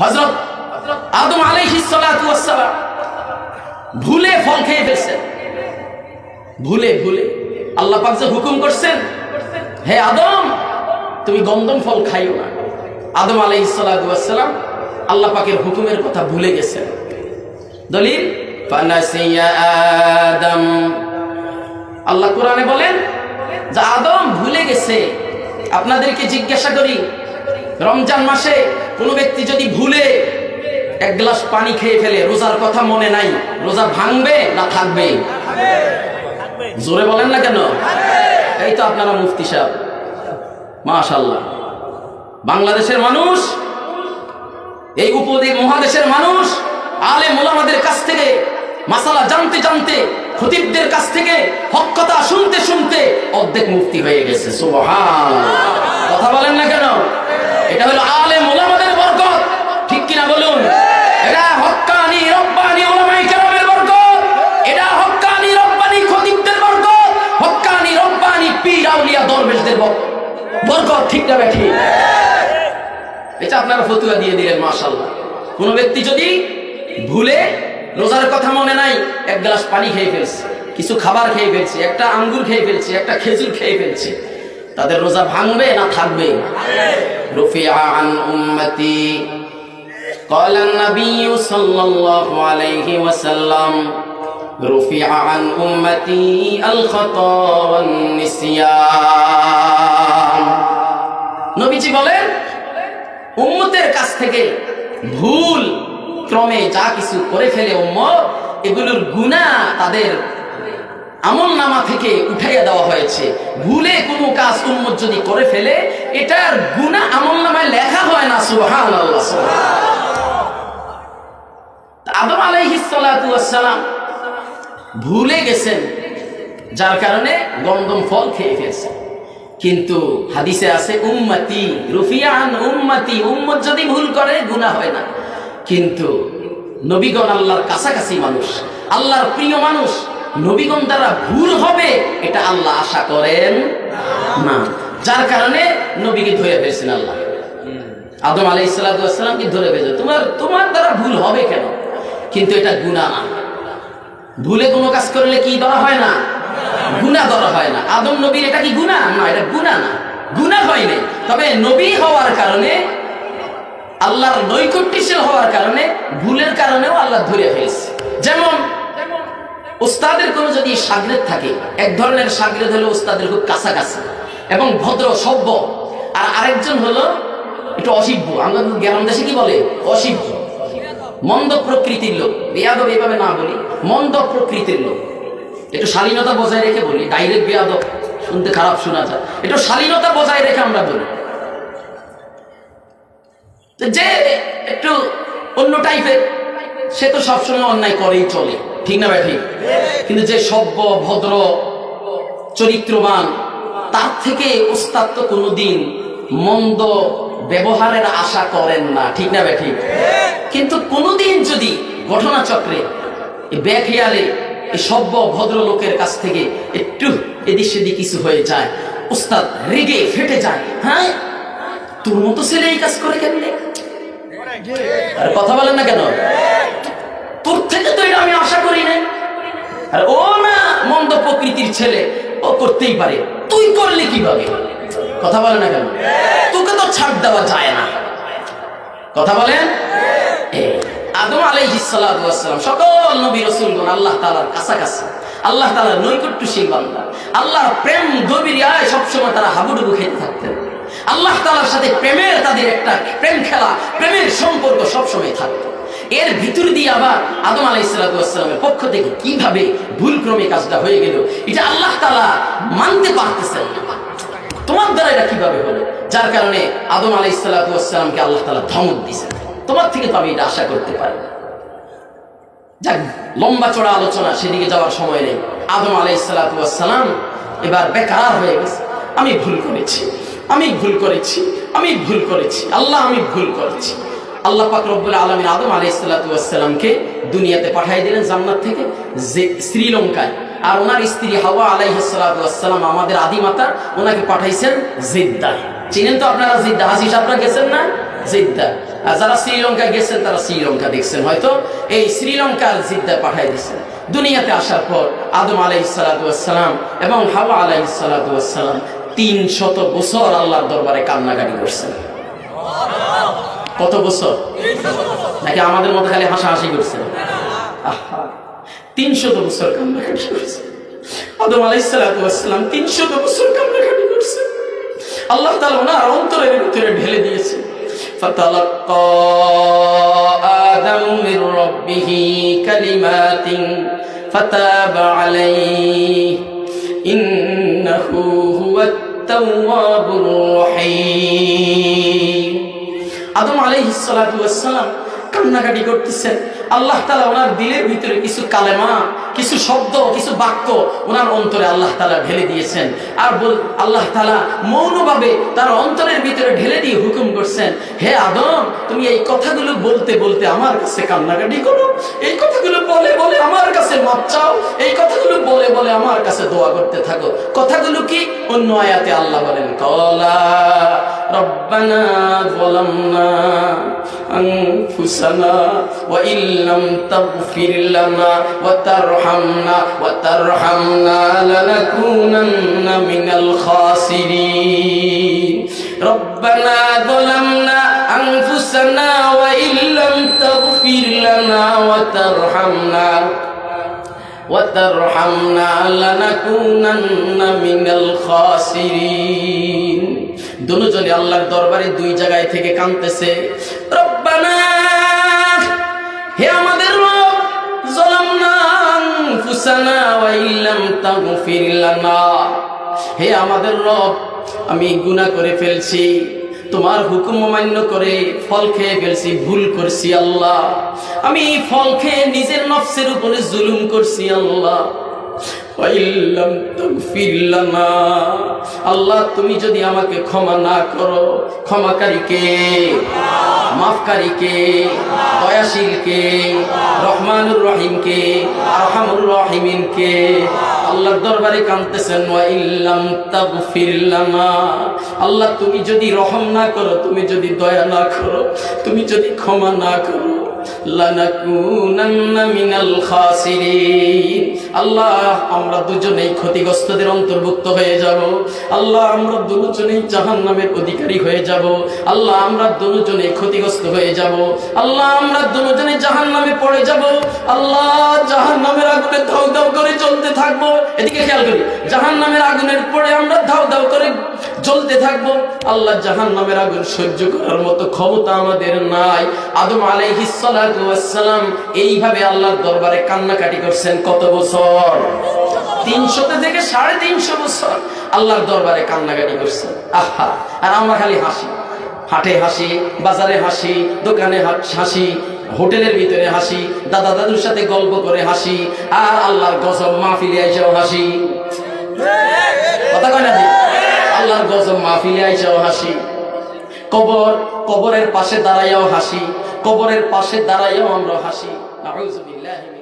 হযরত আদম আলাইহিস সালাতু ওয়াস সালাম ভুলে ফল খেয়ে ফেলছেন। ভুলে আল্লাহ পাক যে হুকুম করছেন, হে আদম তুমি গন্ধম ফল খাইও না, আদম আলাইহিস সালাতু ওয়াস সালাম আল্লাহ পাকের হুকুমের কথা ভুলে গেছেন। দলিল ফানাসিয়া আদম, আল্লাহ কোরআনে বলেন যে আদম ভুলে গেছে। আপনাদেরকে জিজ্ঞাসা করি, রমজান মাসে কোনো ব্যক্তি যদি ভুলে এক গ্লাস পানি খেয়ে ফেলে, রোজার কথা মনে নাই, রোজা ভাঙবে না থাকবে? জোরে বলেন না কেন? এই তো আপনারা মুফতি সাহেব, মাশাআল্লাহ। বাংলাদেশের মানুষ, এই উপদ্বীপ মহাদেশের মানুষ আলেম ওলামাদের কাছ থেকে মাসালা জানতে জানতে, খতিবদের কাছ থেকে হক কথা শুনতে শুনতে অর্ধেক মুফতি হয়ে গেছে। সুবহানাল্লাহ। কথা বলেন না কেন? এটা হলো আলেম ওলামাদের বরকত, ঠিক কিনা বলুন? এটা হক্কানি রব্বানি ওলামায়ে কেরামের বরকত, এটা হক্কানি রব্বানি খতিবদের বরকত, হক্কানি রব্বানি পীর আউলিয়া দরবেশদের বরকত, ঠিক না বেঠি? এটা আপনারা ফতুয়া দিয়ে দিলেন, মাশাআল্লাহ। কোন ব্যক্তি যদি ভুলে রোজার কথা মনে নাই, এক গ্লাস পানি খেয়ে ফেলছে, কিছু খাবার খেয়ে ফেলছে, একটা আঙ্গুর খেয়ে ফেলছে, একটা খেজুর খেয়ে ফেলছে, তাদের রোজা ভাঙবে না থাকবে? রুফিআ আন উম্মতি قال النبي صلى الله عليه وسلم رفع عن أمتي الخطأ والنسيان। নবীজি বলেন উম্মতের কাছ থেকে ভুল ক্রমে যা কিছু করে ফেলে উম্মত, এগুলোর গুনাহ তাদের আমলনামা থেকে উঠাইয়া দেওয়া হয়েছে। ভুলে কোনো কাজ উম্মত যদি করে ফেলে, এটার গুনাহ আমলনামায় লেখা হয় না। সুবহানাল্লাহ। আদম আলাইহিস সালাতু ওয়াস সালাম ভুলে গেছেন, যার কারণে গন্ধম ফল খেয়ে ফেলছেন। কিন্তু হাদিসে আছে উম্মতি রুফিআ আন উম্মতি, উম্মত যদি ভুল করে গুনাহ হয় না। কিন্তু নবীগণ আল্লাহর কাছাকাছি মানুষ, আল্লাহর প্রিয় মানুষ, নবীগণ দ্বারা ভুল হবে এটা আল্লাহ আশা করেন না, যার কারণে নবীকে ধরে ফেলছেন আল্লাহ। আদম আলাইহিস সালাতু ওয়াস সালাম কি ধরে ফেলছে, তোমার দ্বারা ভুল হবে কেন? কিন্তু এটা গুনাহ না। ভুলে কোনো কাজ করলে কি ধরা হয় না? গুনাহ ধরা হয় না। আদম নবীর এটা কি গুনাহ? না, এটা গুনাহ না, গুনাহ হয়নি। তবে নবী হওয়ার কারণে, আল্লাহর নৈকট্যশীল হওয়ার কারণে, ভুলের কারণেও আল্লাহ ধরে ফেলছে। যেমন উস্তাদের কোনো যদি শাগিরদ থাকে, এক ধরনের শাগিরদ হলো উস্তাদের খুব কাছাকাছি এবং ভদ্র সভ্য, আর আরেকজন হলো একটু অসিভ্য। আমরা গ্রাম দেশে কি বলে? অসিভ্য, মন্দ প্রকৃতির লোক। বেয়াদব এভাবে না বলি, মন্দ প্রকৃতির লোক। একটু শালীনতা বজায় রেখে বলি, ডাইরেক্ট বেয়াদব শুনতে খারাপ শোনা যায়, একটু শালীনতা বজায় রেখে আমরা বলি। যে একটু অন্য টাইপের, সে তো সবসময় অন্যায় করেই চলে, ঠিক না ভাই? ঠিক। কিন্তু যে সভ্য ভদ্র চরিত্রবান, তার থেকে উস্তাদ তো কোনোদিন মন্দ ব্যবহারের আশা করেন না, ঠিক না ভাই? ঠিক। কিন্তু কোনোদিন যদি ঘটনাচক্রে বেখেয়ালে এই সভ্য ভদ্র লোকের কাছ থেকে একটু এদিক সেদিক কিছু হয়ে যায়, উস্তাদ রেগে ফেটে যায়, হ্যাঁ তোর মতো ছেলে এই কাজ করে কেমনে? আর কথা বলেন না কেন? তোর থেকে তো এটা আমি আশা করি না। আর ও না মন্দ প্রকৃতির ছেলে, ও করতেই পারে, তুই করলে কিভাবে? কথা বলেন না কেন? তোকে তো ছাড় দেওয়া যায় না। কথা বলেন। আদম আলাইহিস সালাতু ওয়াস সালাম সকল নবী রাসূলগণ আল্লাহ তাআলার কাছাকাছি, আল্লাহ তাআলার নৈকট্যশীল বান্দা, আল্লাহর প্রেম গভীরিয়ায় সবসময় তারা হাবুডুবু খেতে থাকতেন। আল্লাহ তাআলার সাথে প্রেমের তাদের একটা প্রেম খেলা, প্রেমের সম্পর্ক সবসময় থাকতো। এর ভিতর দিয়ে আবার আদম আলাইহিস সালাতু ওয়াস সালামের পক্ষ থেকে কিভাবে ভুলক্রমে কাজটা হয়ে গেল, এটা আল্লাহ তাআলা মানতে পারতেছেন না। তোমার দ্বারা এটা কিভাবে হলো? যার কারণে আদম আলাইহিস সালাতু ওয়াস সালামকে আল্লাহ তাআলা ধমক দিয়েছেন। তোমার থেকে তো আমি এটা আশা করতে পারি না। যাক, লম্বা চড়া আলোচনা, সেদিকে যাওয়ার সময় নেই। আদম আলাইহিস সালাতু ওয়াস সালাম এবার বেকার হয়ে গেছে। আমি ভুল করেছি, আমি ভুল করেছি, আমি ভুল করেছি, আল্লাহ আমি ভুল করেছি। আল্লাহ পাক রব্বুল আলামিন আদম আলাইহিস সালাতু ওয়াস সালামকে দুনিয়াতে পাঠিয়ে দিলেন জান্নাত থেকে শ্রীলঙ্কায়। আর ওনার স্ত্রী হাওয়া আলাইহিস সালাতু ওয়াস সালাম, আমাদের আদিমাতা, ওনাকে পাঠাইছেন জিদ্দায়। চিনেন তো আপনারা জিদ্দা? হাসি সাহেবরা গেছেন না জিদ্দা? আর যারা শ্রীলঙ্কা গেছেন তারা শ্রীলঙ্কা দেখছেন, হয়তো এই শ্রীলঙ্কার জিদ্দায় পাঠাই দিচ্ছেন। দুনিয়াতে আসার পর আদম আলাইহিস সালাতু ওয়াস সালাম এবং হাওয়া আলাইহিস সালাতু ওয়াস সালাম 300 বছর আল্লাহর দরবারে কান্নাকাটি করছেন। কত বছর? নাকি আমাদের মতো খালি হাসাহাসি করছেন? 300 বছর কান্নাকাটি করছেন। আদম আলাইহিস সালাতু ওয়াস সালাম 300 বছর কান্নাকাটি করছেন। আল্লাহ তাআলা ওনার অন্তরের ভিতরে ঢেলে দিয়েছেন। ফাতালাক্কা আদম মির রাব্বিহি কালিমাতিন ফাতাবা আলাইহি ইন্নাহু হুয়াত তাওয়াবুর রহিম। আদম আলাইহিস সালাতু ওয়াস সালাম কান্নাকাটি করতেছেন। আল্লাহ তাআলা ওনার দিলের ভিতরে কিছু কালেমা, কিছু শব্দ, কিছু বাক্য ওনার অন্তরে আল্লাহ তাআলা ঢেলে দিয়েছেন। আর আল্লাহ তাআলা মৌনভাবে তার অন্তরের ভিতরে ঢেলে দিয়ে হুকুম করছেন, হে আদম, তুমি এই কথাগুলো বলতে বলতে আমার কাছে কান্নাকাটি করো, এই কথাগুলো বলে বলে আমার কাছে মাপ চাও, এই কথাগুলো বলে বলে আমার কাছে দোয়া করতে থাকো। কথাগুলো কি? অন্য আয়াতে আল্লাহ বলেন, ক্বালা রব্বানা যালামনা আনফুসানা ওয়া ইল্লাম তাগফির লানা ওয়া তারহামনা লানাকুনান্না মিনাল খাসিরিন। রব্বানা যালামনা আনফুসানা ওয়া ইল্লাম তাগফির লানা ওয়া তারহামনা লানাকুনান্না মিনাল খাসিরিন। দুজনে আল্লাহর দরবারে দুই জায়গায় থেকে কাঁদতেছে, রব্বানা, হে আমাদের রব, যালামনা আনফুসানা ওয়া ইল্লাম তাগফির লানা, হে আমাদের রব, আমি গুনাহ করে ফেলছি, তোমার হুকুম অমান্য করে ফল খেয়ে ফেলছি, ভুল করছি আল্লাহ, আমি ফল খেয়ে নিজের নফসের উপরে জুলুম করছি আল্লাহ। আল্লাহ, তুমি যদি আমাকে ক্ষমা না করো, ক্ষমাকারী কে? মাফকারী কে? দয়াশীল কে? রহমানুর রহিম কে? আরহামুর রাহিমিন কে? আল্লাহর দরবারে কাঁদতেছেন, ওয়া ইল্লাম তাগফির লানা, আল্লাহ তুমি যদি রহম না করো, তুমি যদি দয়া না করো, তুমি যদি ক্ষমা না করো, লানাকুনান্না মিনাল খাসিরিন, আল্লাহ আমরা দুজনেই ক্ষতিগ্রস্তদের অন্তর্ভুক্ত হয়ে যাব। আল্লাহ আমরা দুজনেই জাহান্নামের অধিকারী হয়ে যাব। আল্লাহ আমরা দুজনেই ক্ষতিগ্রস্ত হয়ে যাব। আল্লাহ আমরা দুজনে জাহান্নামে পড়ে যাব। আল্লাহ জাহান্নামের আগুনে ধাউ ধাউ করে জ্বলতে থাকবো। এদিকে খেয়াল করি, জাহান্নামের আগুনের পরে আমরা ধাউ ধাউ করে জ্বলতে থাকবো। আল্লাহ জাহান্নামের আগুন সহ্য করার মতো ক্ষমতা আমাদের নাই। আদম আলাইহিস সালাতু ওয়াস সালাম এইভাবে আল্লাহর দরবারে কান্নাকাটি করছেন কত বছর? 300 থেকে 350 বছর আল্লাহর দরবারে কান্নাকাটি করছেন। আহা, আর আমরা খালি হাসি, হাটে হাসি, বাজারে হাসি, দোকানে হাসি, হোটেলের ভিতরে হাসি, দাদা দাদুর সাথে গল্প করে হাসি, আর আল্লাহর গজব মাহফিলে আইসাও হাসি। কথা কয় না? আল্লাহর গজব মাহফিলে আইসাও হাসি। কবরের পাশে দাঁড়াইয়াও হাসি, কবরের পাশে দাঁড়াইয়াও আমরা হাসি। নাউযুবিল্লাহি।